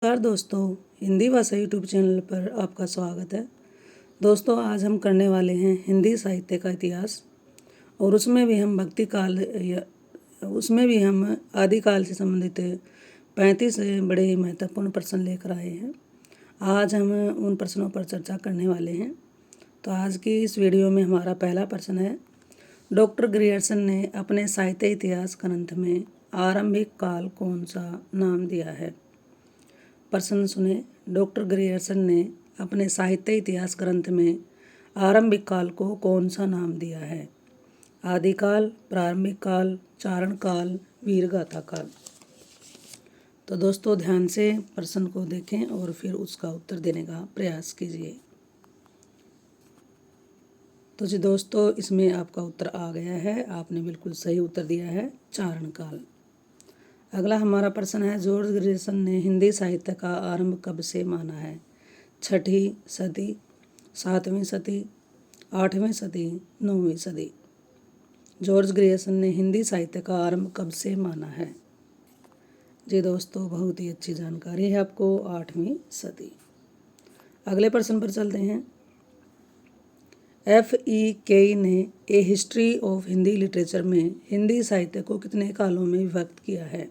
नमस्कार दोस्तों, हिंदी भाषा यूट्यूब चैनल पर आपका स्वागत है। दोस्तों, आज हम करने वाले हैं हिंदी साहित्य का इतिहास और उसमें भी हम आदिकाल से संबंधित 35 बड़े ही महत्वपूर्ण प्रश्न लेकर आए हैं। आज हम उन प्रश्नों पर चर्चा करने वाले हैं। तो आज की इस वीडियो में हमारा पहला प्रश्न है, डॉक्टर ग्रियर्सन ने अपने साहित्य इतिहास ग्रंथ में आरंभिक काल कौन सा नाम दिया है। प्रश्न सुने। डॉक्टर ग्रियर्सन ने अपने साहित्य इतिहास ग्रंथ में आरंभिक काल को कौन सा नाम दिया है। आदिकाल, प्रारंभिक काल, चारण काल, वीरगाथा काल। तो दोस्तों, ध्यान से प्रश्न को देखें और फिर उसका उत्तर देने का प्रयास कीजिए। तो जी दोस्तों, इसमें आपका उत्तर आ गया है। आपने बिल्कुल सही उत्तर दिया है, चारण काल। अगला हमारा प्रश्न है, जॉर्ज ग्रियर्सन ने हिंदी साहित्य का आरंभ कब से माना है। 6वीं सदी, 7वीं सदी, 8वीं सदी, 9वीं सदी। जॉर्ज ग्रियर्सन ने हिंदी साहित्य का आरंभ कब से माना है। जी दोस्तों, बहुत ही अच्छी जानकारी है आपको, 8वीं सदी। अगले प्रश्न पर चलते हैं। F.E. केई ने ए हिस्ट्री ऑफ हिंदी लिटरेचर में हिंदी साहित्य को कितने कालों में विभक्त किया है।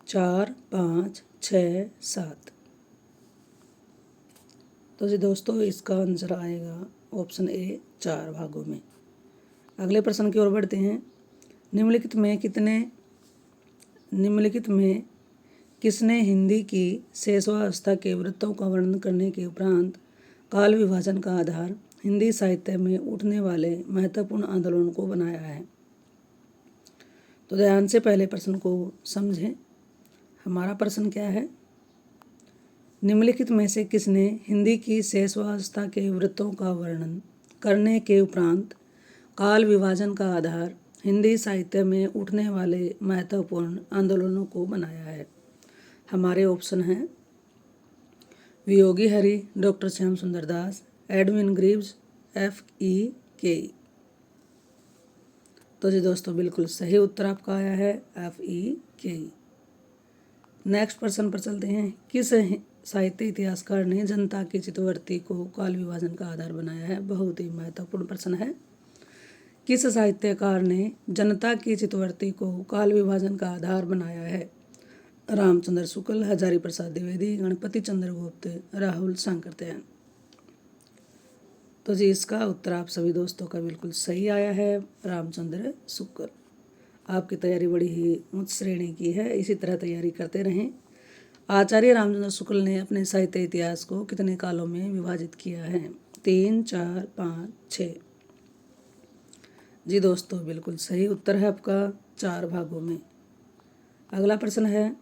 4, 5, 6, 7। तो जी दोस्तों, इसका आंसर आएगा ऑप्शन ए, 4 भागों में। अगले प्रश्न की ओर बढ़ते हैं। निम्नलिखित में किसने हिंदी की शेषवावस्था के वृत्तों का वर्णन करने के उपरांत काल विभाजन का आधार हिंदी साहित्य में उठने वाले महत्वपूर्ण आंदोलन को बनाया है। तो ध्यान से पहले प्रश्न को समझें। हमारा प्रश्न क्या है, निम्नलिखित में से किसने हिंदी की शेषवावस्था के वृत्तों का वर्णन करने के उपरांत काल विभाजन का आधार हिंदी साहित्य में उठने वाले महत्वपूर्ण आंदोलनों को बनाया है। हमारे ऑप्शन हैं वियोगी हरि, डॉक्टर श्याम सुंदर दास, एडविन ग्रीव्स, F.E. केई। तो जी दोस्तों, बिल्कुल सही उत्तर आपका आया है, F.E. केई। नेक्स्ट प्रश्न पर चलते हैं। किस साहित्य इतिहासकार ने जनता की चित्तवृत्ति को काल विभाजन का आधार बनाया है। बहुत ही महत्वपूर्ण प्रश्न है। किस साहित्यकार ने जनता की चित्तवृत्ति को काल विभाजन का आधार बनाया है। रामचंद्र शुक्ल, हजारी प्रसाद द्विवेदी, गणपति चंद्र गुप्त, राहुल सांकृत्यायन। तो जी इसका उत्तर आप सभी दोस्तों का बिल्कुल सही आया है, रामचंद्र शुक्ल। आपकी तैयारी बड़ी ही उच्च श्रेणी की है, इसी तरह तैयारी करते रहें। आचार्य रामचंद्र शुक्ल ने अपने साहित्य इतिहास को कितने कालों में विभाजित किया है। 3, 4, 5, 6। जी दोस्तों, बिल्कुल सही उत्तर है आपका, 4 भागों में। अगला प्रश्न है,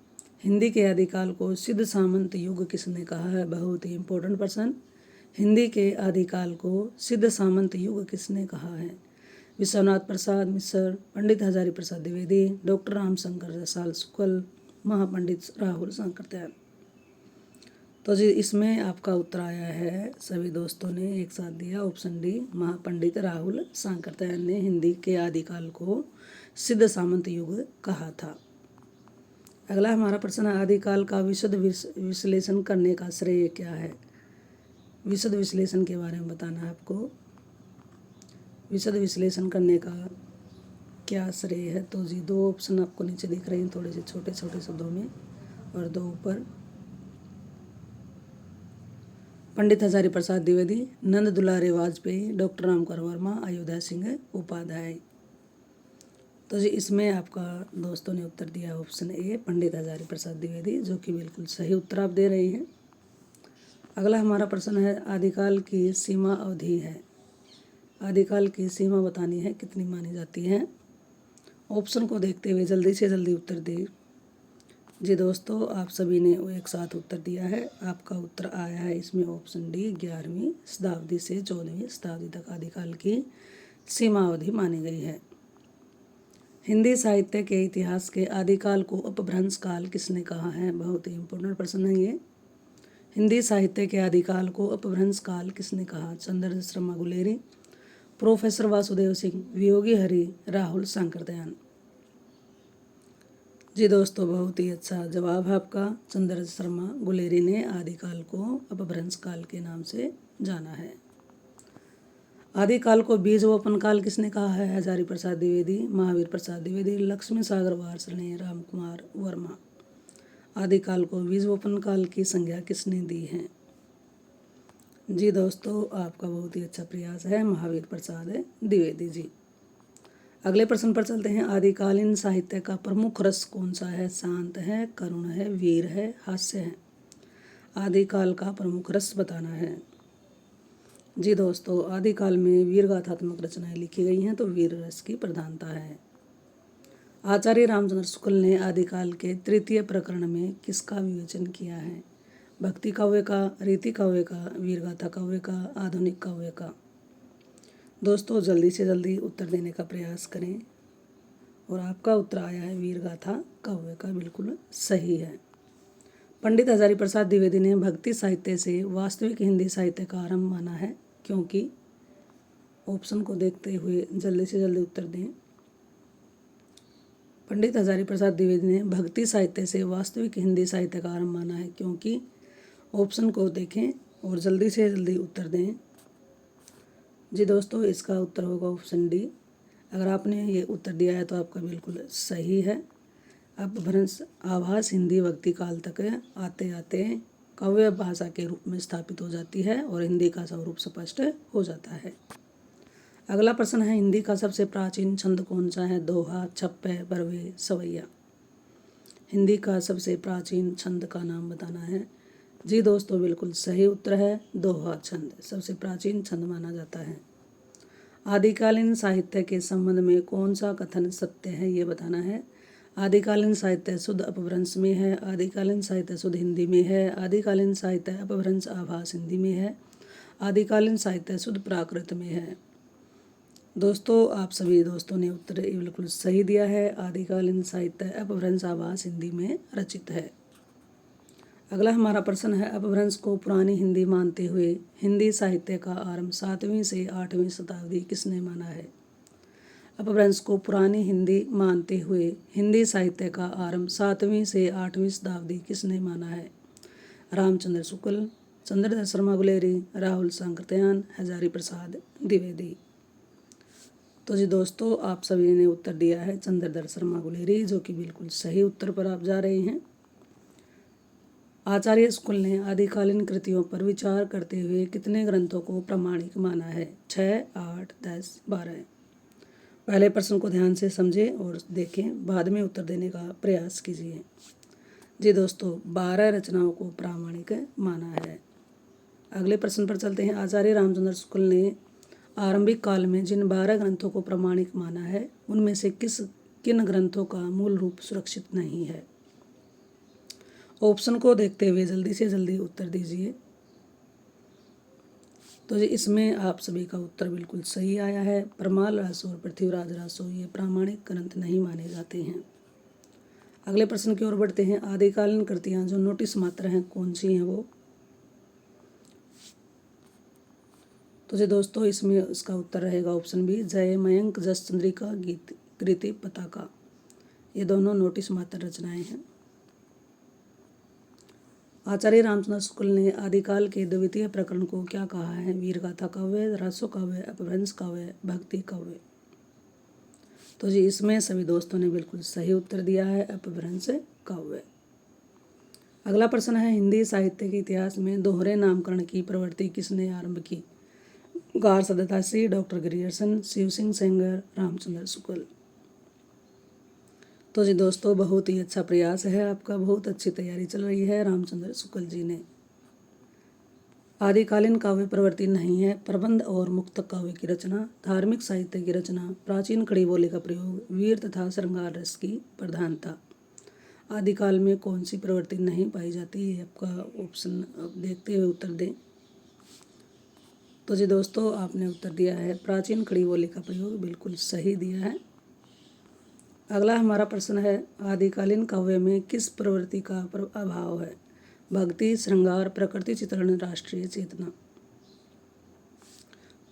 हिंदी के आदिकाल को सिद्ध सामंत युग किसने कहा है। बहुत ही इंपॉर्टेंट प्रश्न। हिंदी के आदिकाल को सिद्ध सामंत युग किसने कहा है। विश्वनाथ प्रसाद मिश्र, पंडित हजारी प्रसाद द्विवेदी, डॉक्टर रामशंकर रसाल शुक्ल, महापंडित राहुल सांकृत्यायन। तो जी इसमें आपका उत्तर आया है, सभी दोस्तों ने एक साथ दिया, ऑप्शन डी, महापंडित राहुल सांकृत्यायन ने हिंदी के आदिकाल को सिद्ध सामंत युग कहा था। अगला हमारा प्रश्न है, आदिकाल का विशद विश्लेषण करने का श्रेय क्या है। विशद विश्लेषण के बारे में बताना है आपको। विशद विश्लेषण करने का क्या श्रेय है। तो जी 2 ऑप्शन आपको नीचे दिख रहे हैं, थोड़े से छोटे छोटे शब्दों में, और 2 ऊपर। पंडित हजारी प्रसाद द्विवेदी, नंद दुलारे वाजपेयी, डॉक्टर रामकर वर्मा, अयोध्या सिंह उपाध्याय। तो जी इसमें आपका दोस्तों ने उत्तर दिया ऑप्शन ए, पंडित हजारी प्रसाद द्विवेदी, जो कि बिल्कुल सही उत्तर आप दे रहे हैं। अगला हमारा प्रश्न है, आदिकाल की सीमा अवधि है। आदिकाल की सीमा बतानी है, कितनी मानी जाती है। ऑप्शन को देखते हुए जल्दी से जल्दी उत्तर दें। जी दोस्तों, आप सभी ने एक साथ उत्तर दिया है। आपका उत्तर आया है इसमें ऑप्शन डी, 11वीं शताब्दी से 14वीं शताब्दी तक आदिकाल की सीमा अवधि मानी गई है। हिंदी साहित्य के इतिहास के आदिकाल को अपभ्रंश काल किसने कहा है। बहुत ही इंपॉर्टेंट प्रश्न है ये। हिंदी साहित्य के आदिकाल को अपभ्रंश काल किसने कहा। चंद्र शर्मा गुलेरी, प्रोफेसर वासुदेव सिंह, वियोगी हरि, राहुल सांकृत्यायन। जी दोस्तों, बहुत ही अच्छा जवाब है आपका। चंद्र शर्मा गुलेरी ने आदिकाल को अपभ्रंश काल के नाम से जाना है। आदिकाल को बीजवपन काल किसने कहा है? हजारी प्रसाद द्विवेदी, महावीर प्रसाद द्विवेदी, लक्ष्मी सागर वार्ष्णेय, राम कुमार वर्मा। आदिकाल को बीजवपन काल की संज्ञा किसने दी है? जी दोस्तों, आपका बहुत ही अच्छा प्रयास है, महावीर प्रसाद द्विवेदी जी। अगले प्रश्न पर चलते हैं। आदिकालीन साहित्य का प्रमुख रस कौन सा है? शांत है, करुण है, वीर है, हास्य है। आदिकाल का प्रमुख रस बताना है। जी दोस्तों, आदिकाल में वीर गाथात्मक रचनाएं लिखी गई हैं, तो वीर रस की प्रधानता है। आचार्य रामचंद्र शुक्ल ने आदिकाल के तृतीय प्रकरण में किसका विवेचन किया है? भक्ति काव्य का, रीति काव्य का, वीरगाथा काव्य का, आधुनिक काव्य का। दोस्तों, जल्दी से जल्दी उत्तर देने का प्रयास करें और आपका उत्तर आया है वीरगाथा काव्य का, बिल्कुल सही है। पंडित हजारी प्रसाद द्विवेदी ने भक्ति साहित्य से वास्तविक हिंदी साहित्य का आरंभ माना है, क्योंकि ऑप्शन को देखते हुए जल्दी से जल्दी उत्तर दें। पंडित हजारी प्रसाद द्विवेदी ने भक्ति साहित्य से वास्तविक हिंदी साहित्य का आरंभ माना है, क्योंकि ऑप्शन को देखें और जल्दी से जल्दी उत्तर दें। जी दोस्तों, इसका उत्तर होगा ऑप्शन डी। अगर आपने ये उत्तर दिया है तो आपका बिल्कुल सही है। अपभ्रंश आभास हिंदी भक्ति काल तक आते आते काव्य भाषा के रूप में स्थापित हो जाती है और हिंदी का स्वरूप स्पष्ट हो जाता है। अगला प्रश्न है, हिंदी का सबसे प्राचीन छंद कौन सा है? दोहा, छप्पे, बरवे, सवैया। हिंदी का सबसे प्राचीन छंद का नाम बताना है। जी दोस्तों, बिल्कुल सही उत्तर है, दोहा छंद सबसे प्राचीन छंद माना जाता है। आदिकालीन साहित्य के संबंध में कौन सा कथन सत्य है, ये बताना है। आदिकालीन साहित्य शुद्ध अपभ्रंश में है, आदिकालीन साहित्य शुद्ध हिंदी में है, आदिकालीन साहित्य अपभ्रंश आभास हिंदी में है, आदिकालीन साहित्य शुद्ध प्राकृत में है। दोस्तों, आप सभी दोस्तों ने उत्तर बिल्कुल सही दिया है। आदिकालीन साहित्य अपभ्रंश आभास हिंदी में रचित है। अगला हमारा प्रश्न है, अपभ्रंश को पुरानी हिंदी मानते हुए हिंदी साहित्य का आरंभ 7वीं से 8वीं शताब्दी किसने माना है? अपभ्रंश को पुरानी हिंदी मानते हुए हिंदी साहित्य का आरंभ 7वीं से 8वीं शताब्दी किसने माना है? रामचंद्र शुक्ल, चंद्रधर शर्मा गुलेरी, राहुल सांकृत्यायन, हजारी प्रसाद द्विवेदी। तो जी दोस्तों, आप सभी ने उत्तर दिया है चंद्रधर शर्मा गुलेरी, जो कि बिल्कुल सही उत्तर पर आप जा रहे हैं। आचार्य शुक्ल ने आदिकालीन कृतियों पर विचार करते हुए कितने ग्रंथों को प्रामाणिक माना है? 6, 8, 10, 12। पहले प्रश्न को ध्यान से समझें और देखें, बाद में उत्तर देने का प्रयास कीजिए। जी दोस्तों, 12 रचनाओं को प्रामाणिक माना है। अगले प्रश्न पर चलते हैं। आचार्य रामचंद्र शुक्ल ने आरंभिक काल में जिन 12 ग्रंथों को प्रामाणिक माना है, उनमें से किन ग्रंथों का मूल रूप सुरक्षित नहीं है? ऑप्शन को देखते हुए जल्दी से जल्दी उत्तर दीजिए। तो जी इसमें आप सभी का उत्तर बिल्कुल सही आया है। परमाल रासो और पृथ्वीराज रासो ये प्रामाणिक ग्रंथ नहीं माने जाते हैं। अगले प्रश्न की ओर बढ़ते हैं। आदिकालीन कृतियां जो नोटिस मात्र हैं, कौन सी हैं वो? तो जी दोस्तों, इसमें इसका उत्तर रहेगा ऑप्शन बी, जय, मयंक, जस चंद्रिका, गीत, कृति, पताका। ये दोनों नोटिस मात्र रचनाएं हैं। आचार्य रामचंद्र शुक्ल ने आदिकाल के द्वितीय प्रकरण को क्या कहा है? वीरगाथा काव्य, रासो काव्य, अपभ्रंश काव्य, भक्ति काव्य। तो जी इसमें सभी दोस्तों ने बिल्कुल सही उत्तर दिया है, अपभ्रंश काव्य। अगला प्रश्न है, हिंदी साहित्य के इतिहास में दोहरे नामकरण की प्रवृत्ति किसने आरंभ की? गार सदतासी, डॉक्टर ग्रियर्सन, शिव सिंह सेंगर, रामचंद्र शुक्ल। तो जी दोस्तों, बहुत ही अच्छा प्रयास है आपका, बहुत अच्छी तैयारी चल रही है रामचंद्र शुक्ल जी ने। आदिकालीन काव्य प्रवृत्ति नहीं है, प्रबंध और मुक्तक काव्य की रचना, धार्मिक साहित्य की रचना, प्राचीन खड़ी बोली का प्रयोग, वीर तथा श्रृंगार रस की प्रधानता। आदिकाल में कौन सी प्रवृत्ति नहीं पाई जाती है? आपका ऑप्शन देखते हुए उत्तर दें। तो जी दोस्तों, आपने उत्तर दिया है प्राचीन खड़ी बोली का प्रयोग, बिल्कुल सही दिया है। अगला हमारा प्रश्न है, आदिकालीन काव्य में किस प्रवृत्ति का अभाव है? भक्ति, श्रृंगार, प्रकृति चित्रण, राष्ट्रीय चेतना।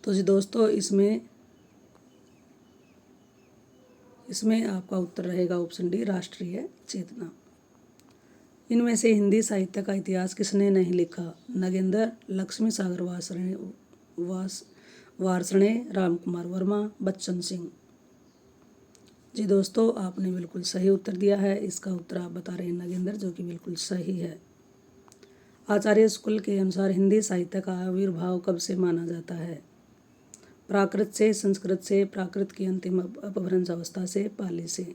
तो जी दोस्तों, इसमें इसमें आपका उत्तर रहेगा ऑप्शन डी, राष्ट्रीय चेतना। इनमें से हिंदी साहित्य का इतिहास किसने नहीं लिखा? नगेंद्र, लक्ष्मी सागर वार्ष्णेय, राम कुमार वर्मा, बच्चन सिंह। जी दोस्तों, आपने बिल्कुल सही उत्तर दिया है। इसका उत्तर आप बता रहे हैं नगेंद्र, जो कि बिल्कुल सही है। आचार्य शुक्ल के अनुसार हिंदी साहित्य का आविर्भाव कब से माना जाता है? प्राकृत से, संस्कृत से, प्राकृत की अंतिम अपभ्रंश अवस्था से, पाली से।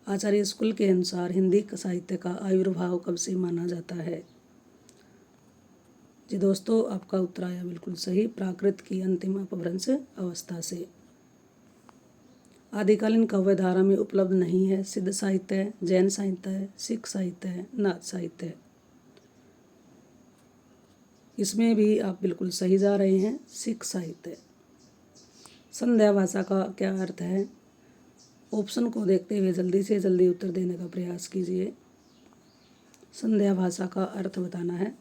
आचार्य शुक्ल के अनुसार हिंदी साहित्य का आविर्भाव कब से माना जाता है? जी दोस्तों, आपका उत्तर आया बिल्कुल सही, प्राकृत की अंतिम अपभ्रंश अवस्था से। आदिकालीन काव्य धारा में उपलब्ध नहीं है? सिद्ध साहित्य, जैन साहित्य, सिख साहित्य, नाथ साहित्य। इसमें भी आप बिल्कुल सही जा रहे हैं, सिख साहित्य। संध्या भाषा का क्या अर्थ है? ऑप्शन को देखते हुए जल्दी से जल्दी उत्तर देने का प्रयास कीजिए। संध्या भाषा का अर्थ बताना है।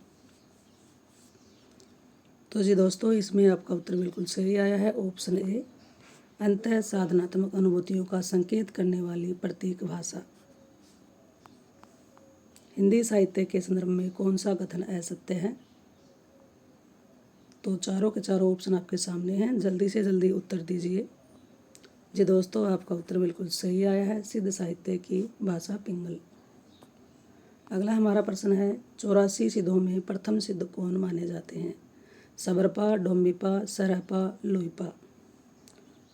तो जी दोस्तों, इसमें आपका उत्तर बिल्कुल सही आया है, ऑप्शन ए, अंतः साधनात्मक अनुभूतियों का संकेत करने वाली प्रतीक भाषा। हिंदी साहित्य के संदर्भ में कौन सा कथन असत्य है? तो चारों के चारों ऑप्शन आपके सामने हैं, जल्दी से जल्दी उत्तर दीजिए। जी दोस्तों, आपका उत्तर बिल्कुल सही आया है, सिद्ध साहित्य की भाषा पिंगल। अगला हमारा प्रश्न है, 84 सिद्धों में प्रथम सिद्ध कौन माने जाते हैं? सबरपा, डोम्बिपा, सरहपा, लोईपा।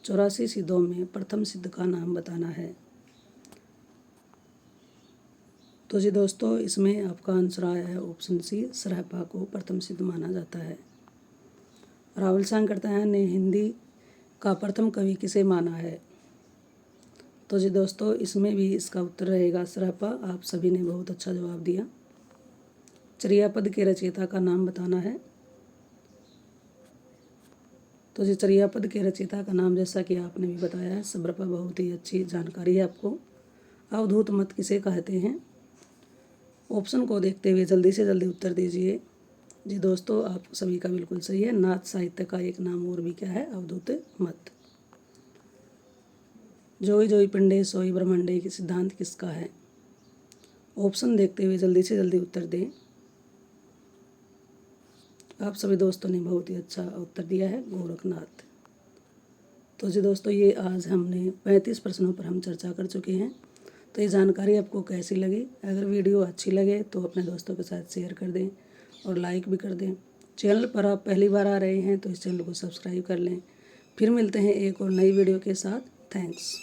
84 सिद्धों में प्रथम सिद्ध का नाम बताना है। तो जी दोस्तों, इसमें आपका आंसर आया है ऑप्शन सी, सरहपा को प्रथम सिद्ध माना जाता है। राहुल सांकृत्यायन ने हिंदी का प्रथम कवि किसे माना है? तो जी दोस्तों, इसमें भी इसका उत्तर रहेगा सरहपा। आप सभी ने बहुत अच्छा जवाब दिया। चर्यापद के रचयिता का नाम बताना है। तो जी चर्यापद के रचयिता का नाम, जैसा कि आपने भी बताया है, सबरपा, बहुत ही अच्छी जानकारी है आपको। अवधूत मत किसे कहते हैं? ऑप्शन को देखते हुए जल्दी से जल्दी उत्तर दीजिए। जी दोस्तों, आप सभी का बिल्कुल सही है। नाथ साहित्य का एक नाम और भी क्या है? अवधूत मत। जोई जोई पिंडे सोई ब्रह्मांडे की सिद्धांत किसका है? ऑप्शन देखते हुए जल्दी से जल्दी उत्तर दें। आप सभी दोस्तों ने बहुत ही अच्छा उत्तर दिया है, गोरखनाथ। तो जी दोस्तों, ये आज हमने 35 प्रश्नों पर हम चर्चा कर चुके हैं। तो ये जानकारी आपको कैसी लगी? अगर वीडियो अच्छी लगे तो अपने दोस्तों के साथ शेयर कर दें और लाइक भी कर दें। चैनल पर आप पहली बार आ रहे हैं तो इस चैनल को सब्सक्राइब कर लें। फिर मिलते हैं एक और नई वीडियो के साथ। थैंक्स।